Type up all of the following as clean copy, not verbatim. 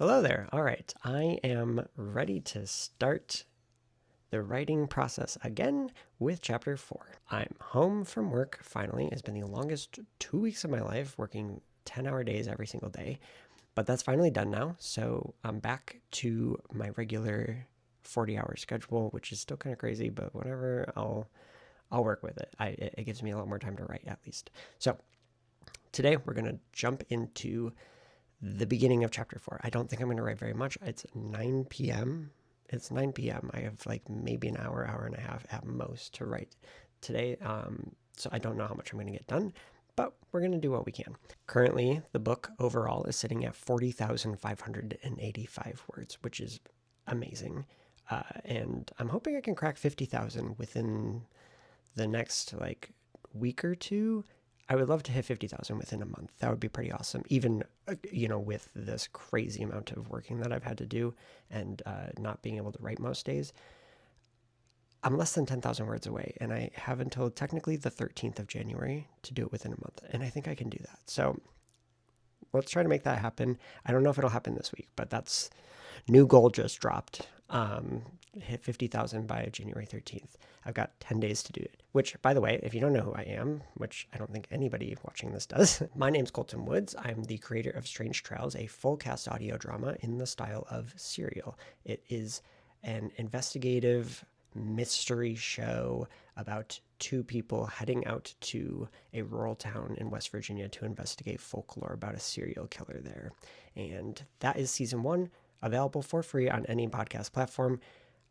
Hello there. All right, I am ready to start the writing process again with chapter 4. I'm home from work finally. It's been the longest 2 weeks of my life, working 10-hour days every single day, but that's finally done now. So I'm back to my regular 40-hour schedule, which is still kind of crazy, but whatever. I'll work with it. It gives me a lot more time to write at least. So today we're gonna jump into the beginning of chapter 4. I don't think I'm going to write very much. It's 9 p.m. It's 9 p.m. I have like maybe an hour and a half at most to write today. So I don't know how much I'm going to get done, but we're going to do what we can. Currently, the book overall is sitting at 40,585 words, which is amazing. And I'm hoping I can crack 50,000 within the next like week or two. I would love to hit 50,000 within a month. That would be pretty awesome. Even, with this crazy amount of working that I've had to do and not being able to write most days, I'm less than 10,000 words away. And I have until technically the 13th of January to do it within a month. And I think I can do that. So let's try to make that happen. I don't know if it'll happen this week, but that's new goal just dropped. Hit 50,000 by January 13th. I've got 10 days to do it, which, by the way, if you don't know who I am, which I don't think anybody watching this does, my name's Colton Woods. I'm the creator of Strange Trials, a full cast audio drama in the style of Serial. It is an investigative mystery show about two people heading out to a rural town in West Virginia to investigate folklore about a serial killer there. And that is season 1, available for free on any podcast platform.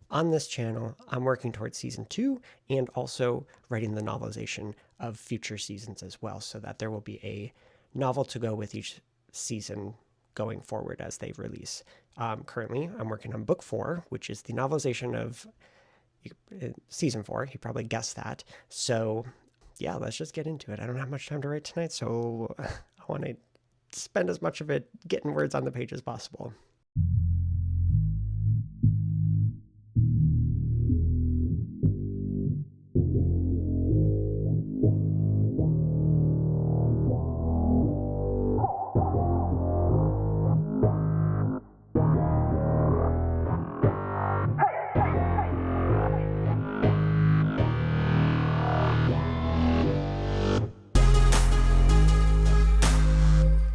On this channel, I'm working towards season 2 and also writing the novelization of future seasons as well, so that there will be a novel to go with each season going forward as they release. Currently, I'm working on book 4, which is the novelization of season 4. You probably guessed that. So yeah, let's just get into it. I don't have much time to write tonight, so I want to spend as much of it getting words on the page as possible.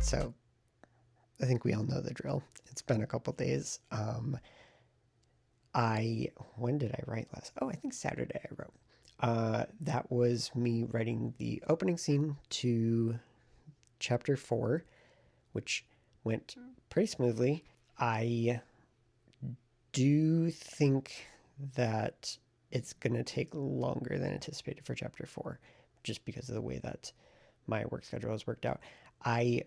So I think we all know the drill. It's been a couple days. When did I write last? Oh, I think Saturday I wrote. That was me writing the opening scene to chapter 4, which went pretty smoothly. I do think that it's going to take longer than anticipated for chapter 4, just because of the way that my work schedule has worked out. I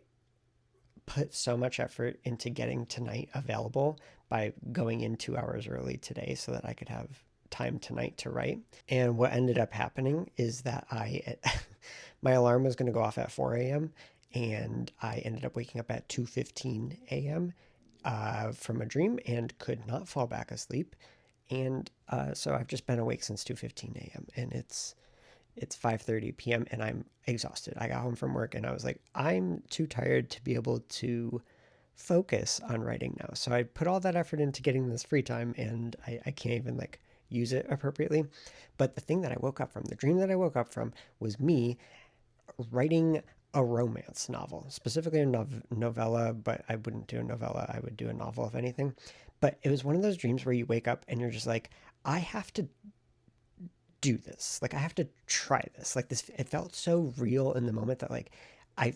put so much effort into getting tonight available by going in 2 hours early today so that I could have time tonight to write. And what ended up happening is that my alarm was going to go off at 4 a.m. and I ended up waking up at 2:15 a.m. From a dream and could not fall back asleep. And so I've just been awake since 2:15 a.m. and it's 5:30 p.m. and I'm exhausted. I got home from work and I was like, I'm too tired to be able to focus on writing now. So I put all that effort into getting this free time and I can't even like use it appropriately. But the thing that I woke up from, the dream that I woke up from, was me writing a romance novel, specifically a novella, but I wouldn't do a novella. I would do a novel, if anything. But it was one of those dreams where you wake up and you're just like, I have to do this. Like I have to try this. Like this, it felt so real in the moment that like I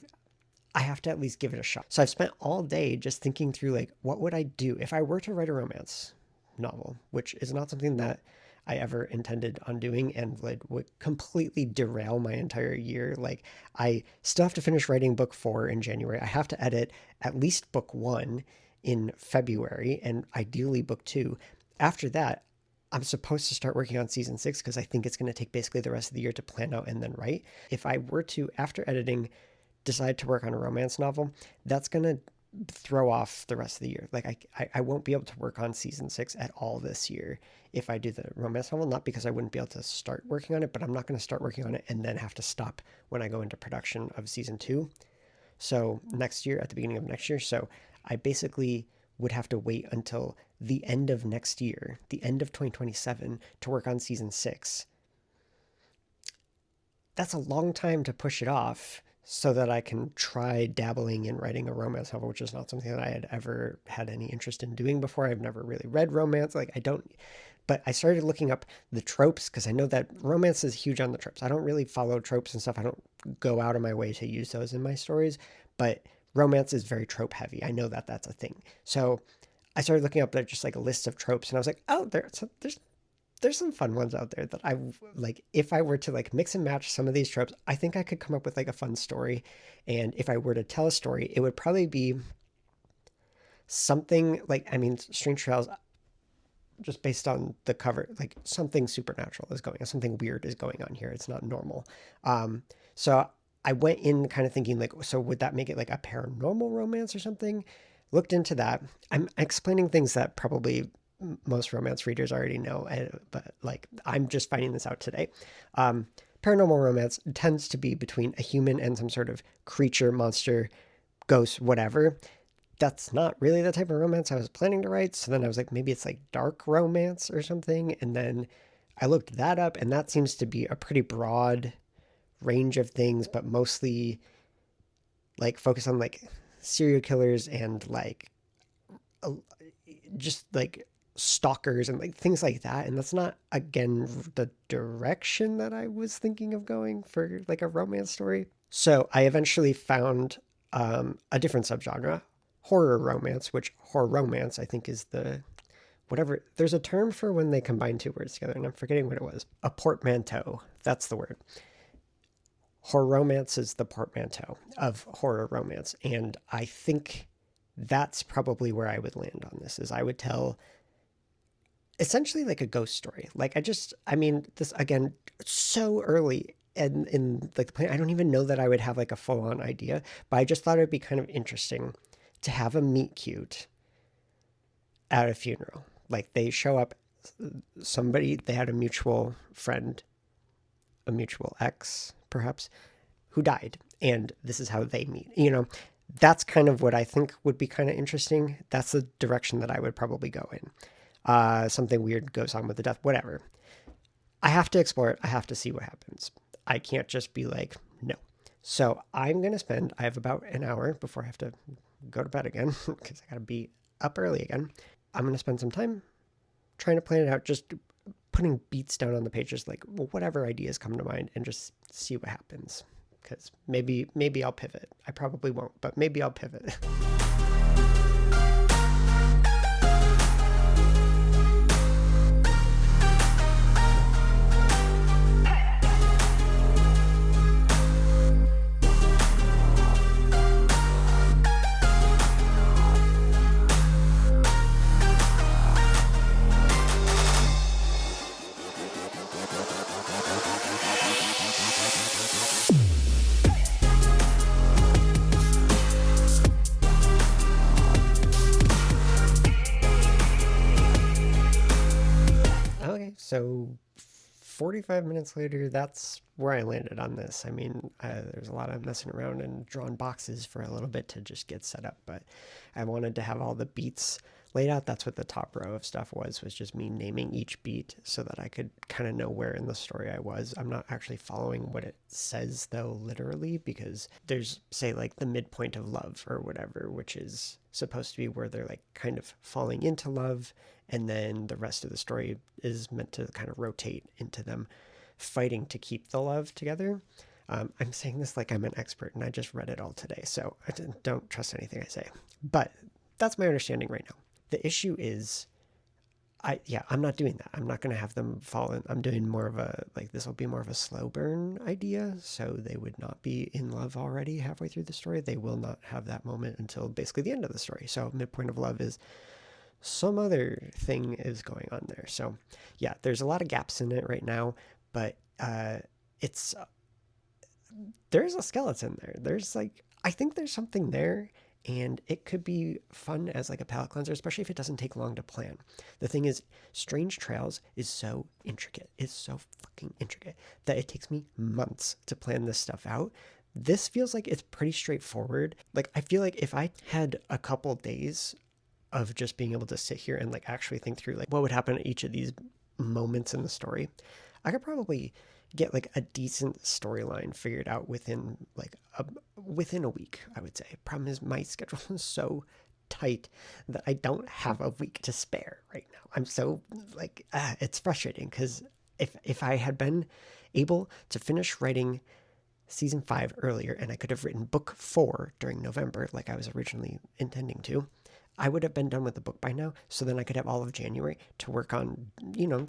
I have to at least give it a shot. So I've spent all day just thinking through like what would I do if I were to write a romance novel, which is not something that I ever intended on doing and like would completely derail my entire year. Like I still have to finish writing book 4 in January. I have to edit at least book 1 in February and ideally book 2. After that, I'm supposed to start working on season 6 because I think it's going to take basically the rest of the year to plan out and then write. If I were to, after editing, decide to work on a romance novel, that's going to throw off the rest of the year. Like I won't be able to work on season 6 at all this year if I do the romance novel, not because I wouldn't be able to start working on it, but I'm not going to start working on it and then have to stop when I go into production of season 2. So next year, at the beginning of next year. So I basically would have to wait until the end of next year, the end of 2027, to work on season 6. That's a long time to push it off so that I can try dabbling in writing a romance novel, which is not something that I had ever had any interest in doing before. I've never really read romance. Like, I don't, but I started looking up the tropes because I know that romance is huge on the tropes. I don't really follow tropes and stuff. I don't go out of my way to use those in my stories, but romance is very trope heavy. I know that that's a thing. So I started looking up just like a list of tropes, and I was like, oh, there's some fun ones out there that I like. If I were to like mix and match some of these tropes, I think I could come up with like a fun story. And if I were to tell a story, it would probably be something like, I mean, Strange Trails, just based on the cover, like something supernatural is going on, something weird is going on here. It's not normal. So I went in kind of thinking like, so would that make it like a paranormal romance or something? Looked into that. I'm explaining things that probably most romance readers already know, but like I'm just finding this out today. Paranormal romance tends to be between a human and some sort of creature, monster, ghost, whatever. That's not really the type of romance I was planning to write. So then I was like, maybe it's like dark romance or something. And then I looked that up, and that seems to be a pretty broad range of things, but mostly like focus on like serial killers and like just like stalkers and like things like that. And that's not, again, the direction that I was thinking of going for like a romance story. So I eventually found a different subgenre, horror romance, which horror romance I think is the whatever. There's a term for when they combine two words together, and I'm forgetting what it was. A portmanteau. That's the word. Horror romance is the portmanteau of horror romance. And I think that's probably where I would land on this, is I would tell essentially like a ghost story. Like I mean, this again, so early in like the plan, I don't even know that I would have like a full on idea, but I just thought it'd be kind of interesting to have a meet cute at a funeral. Like they show up, they had a mutual friend, a mutual ex, perhaps, who died, and this is how they meet. That's kind of what I think would be kind of interesting. That's the direction that I would probably go in. Something weird goes on with the death, whatever. I have to explore it. I have to see what happens. I can't just be like, no. So I have about an hour before I have to go to bed again, because I got to be up early again. I'm going to spend some time trying to plan it out, just putting beats down on the pages, like whatever ideas come to mind, and just see what happens. Because maybe I'll pivot. I probably won't, but maybe I'll pivot. So 45 minutes later, that's where I landed on this. I mean, there's a lot of messing around and drawing boxes for a little bit to just get set up, but I wanted to have all the beats laid out. That's what the top row of stuff was just me naming each beat so that I could kind of know where in the story I was. I'm not actually following what it says, though, literally, because there's, say, like the midpoint of love or whatever, which is supposed to be where they're like kind of falling into love, and then the rest of the story is meant to kind of rotate into them fighting to keep the love together. I'm saying this like I'm an expert, and I just read it all today, so I don't trust anything I say. But that's my understanding right now. The issue is, I'm not doing that. I'm not going to have them fall in. I'm doing more of this will be more of a slow burn idea, so they would not be in love already halfway through the story. They will not have that moment until basically the end of the story. So midpoint of love is some other thing is going on there. So yeah, there's a lot of gaps in it right now, but there's a skeleton there. I think there's something there, and it could be fun as like a palate cleanser, especially if it doesn't take long to plan. The thing is, Strange Trails is so intricate. It's so fucking intricate that it takes me months to plan this stuff out. This feels like it's pretty straightforward. Like, I feel like if I had a couple days of just being able to sit here and like actually think through like what would happen at each of these moments in the story, I could probably get like a decent storyline figured out within a week, I would say. Problem is my schedule is so tight that I don't have a week to spare right now. I'm so like it's frustrating because if I had been able to finish writing season 5 earlier and I could have written book 4 during November like I was originally intending to, I would have been done with the book by now. So then I could have all of January to work on,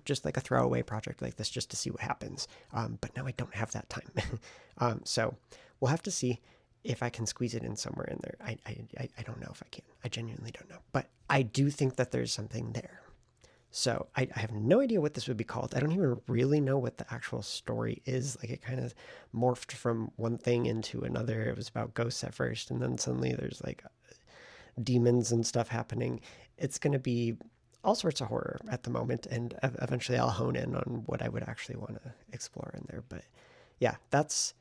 just like a throwaway project like this just to see what happens. But now I don't have that time. So we'll have to see if I can squeeze it in somewhere in there. I don't know if I can. I genuinely don't know. But I do think that there's something there. So I have no idea what this would be called. I don't even really know what the actual story is. Like it kind of morphed from one thing into another. It was about ghosts at first, and then suddenly there's like demons and stuff happening. It's going to be all sorts of horror at the moment, and eventually I'll hone in on what I would actually want to explore in there. But yeah, that's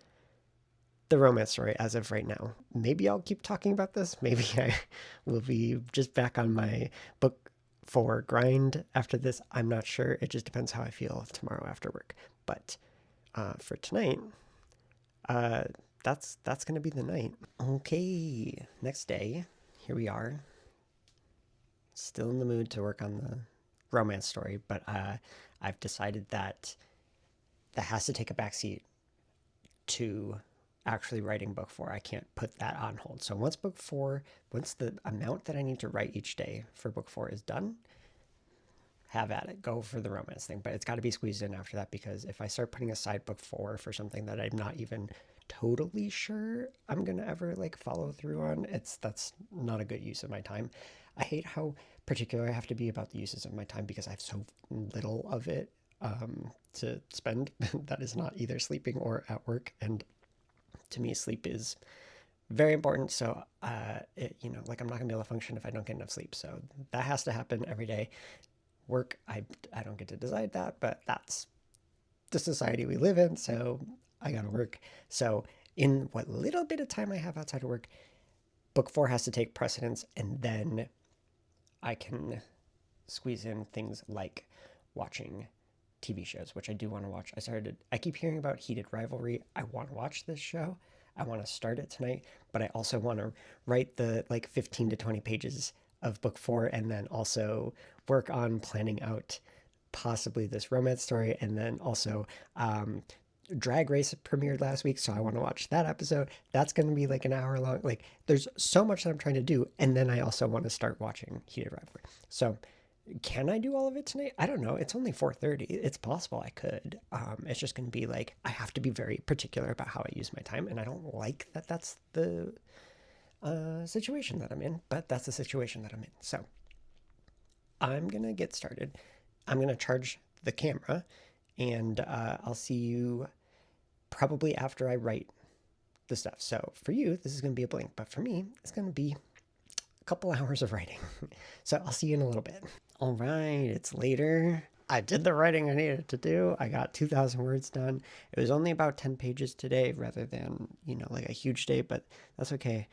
the romance story as of right now. Maybe I'll keep talking about this. Maybe I will be just back on my book 4 grind after this. I'm not sure. It just depends how I feel tomorrow after work. But for tonight, that's going to be the night. Okay, next day. Here we are, still in the mood to work on the romance story, but I've decided that has to take a backseat to actually writing book 4. I can't put that on hold. So once the amount that I need to write each day for book 4 is done, have at it. Go for the romance thing. But it's got to be squeezed in after that, because if I start putting aside book 4 for something that I'm not even totally sure I'm gonna ever like follow through on, that's not a good use of my time. I hate how particular I have to be about the uses of my time because I have so little of it to spend that is not either sleeping or at work. And to me, sleep is very important. So like I'm not gonna be able to function if I don't get enough sleep. So that has to happen every day. Work, I don't get to decide that, but that's the society we live in, so I gotta work. So in what little bit of time I have outside of work, book 4 has to take precedence, and then I can squeeze in things like watching TV shows, which I do want to watch. I keep hearing about Heated Rivalry. I want to watch this show. I want to start it tonight, but I also want to write the like 15 to 20 pages of book 4 and then also work on planning out possibly this romance story. And then also Drag Race premiered last week, so I want to watch that episode. That's going to be like an hour long. Like there's so much that I'm trying to do, and then I also want to start watching Heated Rivalry. So can I do all of it tonight? I don't know. It's only 4:30. It's possible I could. It's just going to be like I have to be very particular about how I use my time, and I don't like that that's the situation that I'm in, but that's the situation that I'm in. So I'm going to get started. I'm going to charge the camera, and I'll see you probably after I write the stuff. So for you, this is going to be a blink, but for me, it's going to be a couple hours of writing. So I'll see you in a little bit. All right, it's later. I did the writing I needed to do. I got 2,000 words done. It was only about 10 pages today rather than, like a huge day, but that's okay.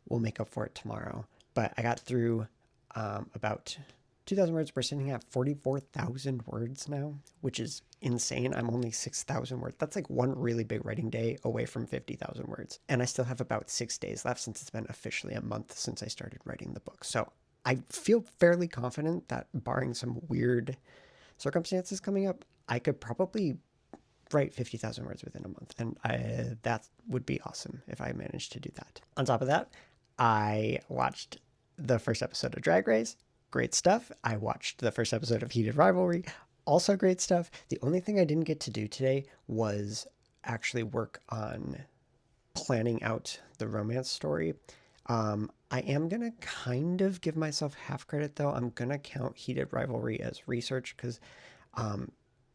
We'll make up for it tomorrow. But I got through about 2,000 words. We're sitting at 44,000 words now, which is insane. I'm only 6,000 words. That's like one really big writing day away from 50,000 words. And I still have about 6 days left since it's been officially a month since I started writing the book. So I feel fairly confident that barring some weird circumstances coming up, I could probably write 50,000 words within a month. And that would be awesome if I managed to do that. On top of that, I watched the first episode of Drag Race. Great stuff. I watched the first episode of Heated Rivalry. Also great stuff. The only thing I didn't get to do today was actually work on planning out the romance story. I am going to kind of give myself half credit, though. I'm going to count Heated Rivalry as research because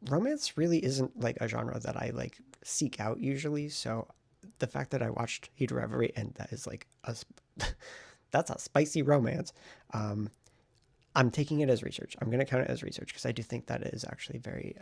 romance really isn't like a genre that I like seek out usually. So the fact that I watched Heated Rivalry and that is like that's a spicy romance. I'm taking it as research. I'm going to count it as research because I do think that it is actually very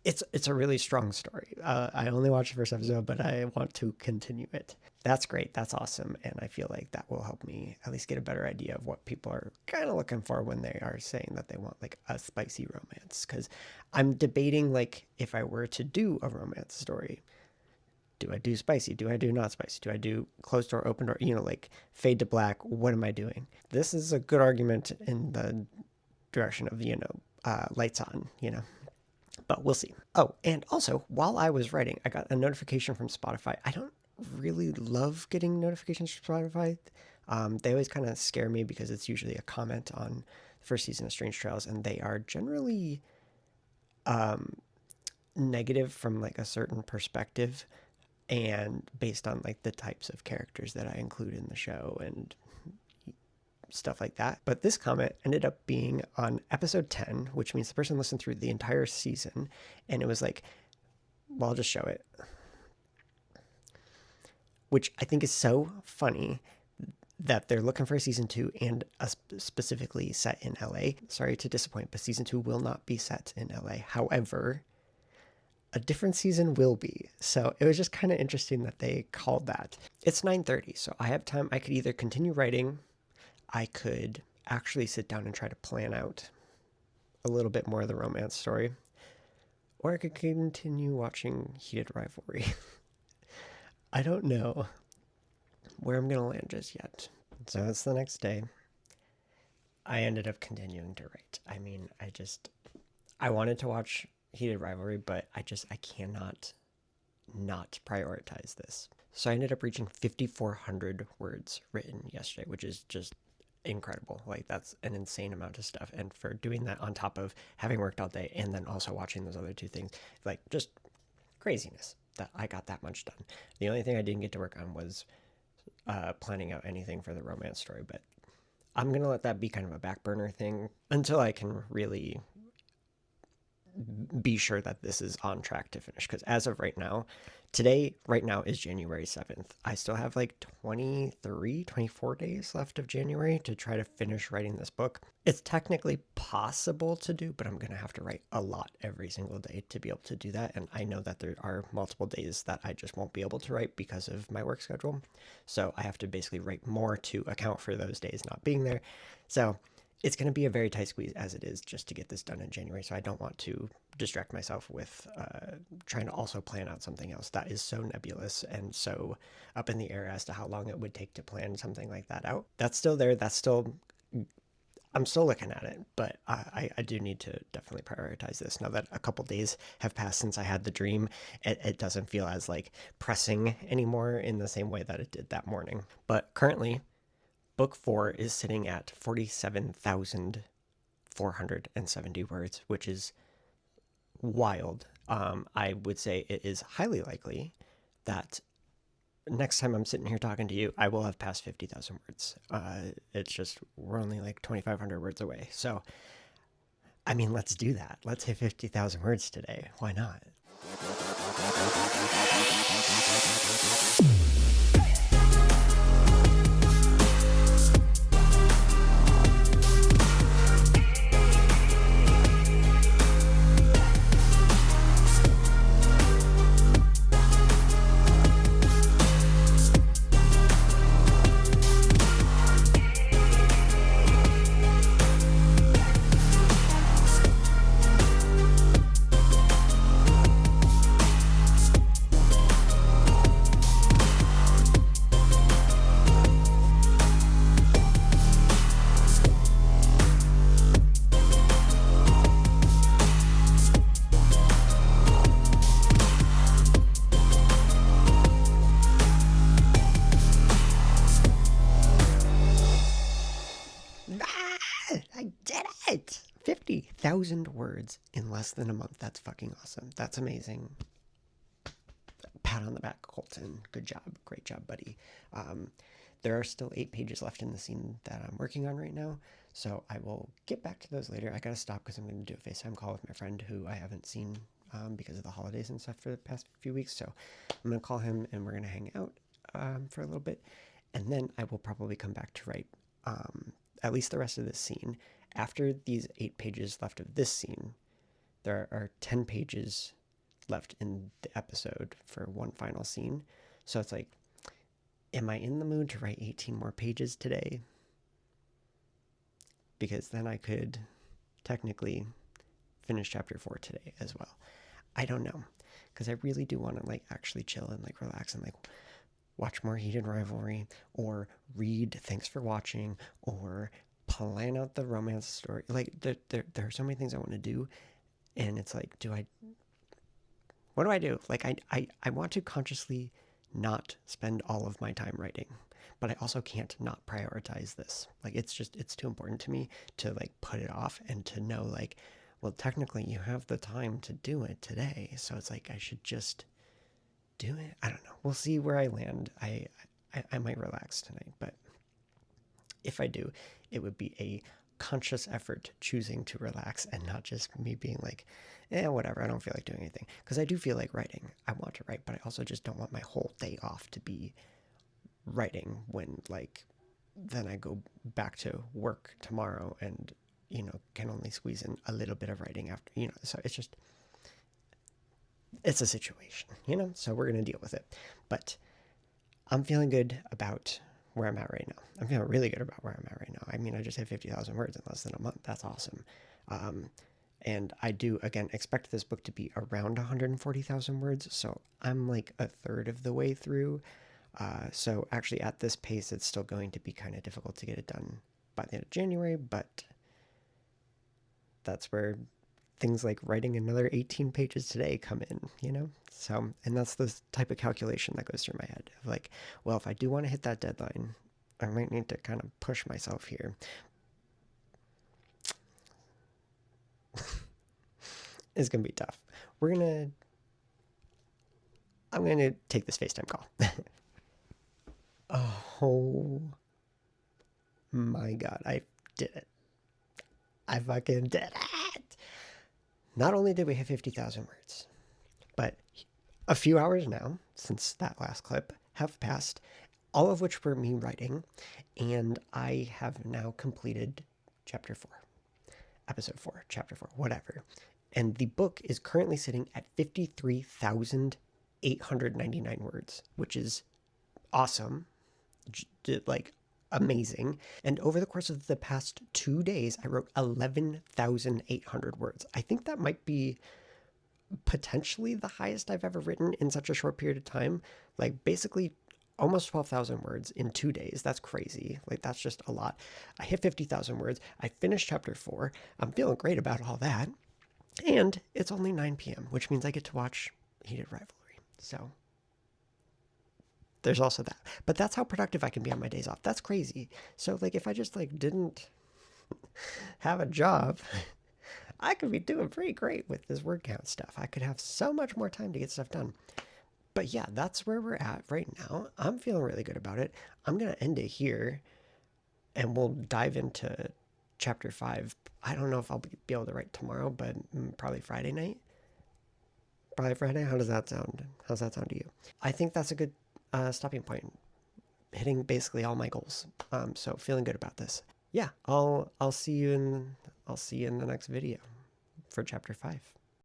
it's a really strong story. I only watched the first episode, but I want to continue it. That's great. That's awesome. And I feel like that will help me at least get a better idea of what people are kind of looking for when they are saying that they want like a spicy romance. Because I'm debating, like, if I were to do a romance story, do I do spicy? Do I do not spicy? Do I do closed door, open door? Like fade to black? What am I doing? This is a good argument in the direction of, lights on, but we'll see. Oh, and also, while I was writing, I got a notification from Spotify. I don't really love getting notifications from Spotify. They always kind of scare me because it's usually a comment on the first season of Strange Trails, and they are generally negative from like a certain perspective and based on like the types of characters that I include in the show and stuff like that. But this comment ended up being on episode 10, which means the person listened through the entire season. And it was like, well, I'll just show it. Which I think is so funny that they're looking for a season 2 and specifically set in LA. Sorry to disappoint, but season 2 will not be set in LA. However, a different season will be. So it was just kind of interesting that they called that. It's 9:30, so I have time. I could either continue writing, I could actually sit down and try to plan out a little bit more of the romance story, or I could continue watching Heated Rivalry. I don't know where I'm going to land just yet. So it's the next day. I ended up continuing to write. I mean, I wanted to watch Heated Rivalry, but I cannot not prioritize this. So I ended up reaching 5,400 words written yesterday, which is just incredible. Like, that's an insane amount of stuff. And for doing that on top of having worked all day and then also watching those other two things, like, just craziness that I got that much done. The only thing I didn't get to work on was planning out anything for the romance story, but I'm going to let that be kind of a back burner thing until I can really be sure that this is on track to finish. Because as of right now is January 7th. I still have like 24 days left of January to try to finish writing this book. It's technically possible to do, but I'm going to have to write a lot every single day to be able to do that. And I know that there are multiple days that I just won't be able to write because of my work schedule. So I have to basically write more to account for those days not being there. So it's going to be a very tight squeeze as it is just to get this done in January. So I don't want to distract myself with trying to also plan out something else that is so nebulous and so up in the air as to how long it would take to plan something like that out. That's still there. I'm still looking at it, but I do need to definitely prioritize this. Now that a couple days have passed since I had the dream, it doesn't feel as like pressing anymore in the same way that it did that morning. But currently, Book 4 is sitting at 47,470 words, which is wild. I would say it is highly likely that next time I'm sitting here talking to you, I will have passed 50,000 words. It's just, we're only like 2,500 words away. So, I mean, let's do that. Let's hit 50,000 words today. Why not? I did it! 50,000 words in less than a month. That's fucking awesome. That's amazing. Pat on the back, Colton. Good job. Great job, buddy. There are still 8 pages left in the scene that I'm working on right now, so I will get back to those later. I gotta stop because I'm going to do a FaceTime call with my friend who I haven't seen because of the holidays and stuff for the past few weeks, so I'm going to call him and we're going to hang out for a little bit, and then I will probably come back to write at least the rest of this scene. After these 8 pages left of this scene, there are 10 pages left in the episode for one final scene. So it's like, am I in the mood to write 18 more pages today? Because then I could technically finish chapter 4 today as well. I don't know, because I really do want to like actually chill and like relax and like watch more Heated Rivalry, or read Thanks for Watching, or plan out the romance story. Like there are so many things I want to do, and it's like, what do I do? Like I want to consciously not spend all of my time writing, but I also can't not prioritize this. Like it's too important to me to like put it off, and to know like, well, technically you have the time to do it today. So it's like, I should just do it. I don't know. We'll see where I land. I might relax tonight, but if I do, it would be a conscious effort choosing to relax, and not just me being like, whatever, I don't feel like doing anything. Because I do feel like writing. I want to write, but I also just don't want my whole day off to be writing, when like then I go back to work tomorrow and, can only squeeze in a little bit of writing after, so it's a situation, so we're going to deal with it. But I'm feeling good about where I'm at right now. I'm feeling really good about where I'm at right now. I mean, I just hit 50,000 words in less than a month. That's awesome. And I do, again, expect this book to be around 140,000 words. So I'm like a third of the way through. So actually at this pace, it's still going to be kind of difficult to get it done by the end of January, but that's where things like writing another 18 pages today come in, So, and that's the type of calculation that goes through my head of like, well, if I do want to hit that deadline, I might need to kind of push myself here. It's going to be tough. I'm going to take this FaceTime call. Oh my God, I did it. I fucking did it. Not only did we hit 50,000 words, but a few hours now since that last clip have passed, all of which were me writing, and I have now completed chapter 4, episode 4, chapter 4, whatever. And the book is currently sitting at 53,899 words, which is awesome. Like, amazing. And over the course of the past 2 days, I wrote 11,800 words. I think that might be potentially the highest I've ever written in such a short period of time. Like, basically almost 12,000 words in 2 days. That's crazy. Like, that's just a lot. I hit 50,000 words. I finished chapter 4. I'm feeling great about all that. And it's only 9 p.m., which means I get to watch Heated Rivalry. So there's also that. But that's how productive I can be on my days off. That's crazy. So like, if I just like didn't have a job, I could be doing pretty great with this word count stuff. I could have so much more time to get stuff done. But yeah, that's where we're at right now. I'm feeling really good about it. I'm going to end it here, and we'll dive into chapter 5. I don't know if I'll be able to write tomorrow, but probably Friday night. Probably Friday. How does that sound? How's that sound to you? I think that's a good stopping point. Hitting basically all my goals. So feeling good about this. Yeah, I'll see you in the next video for chapter 5.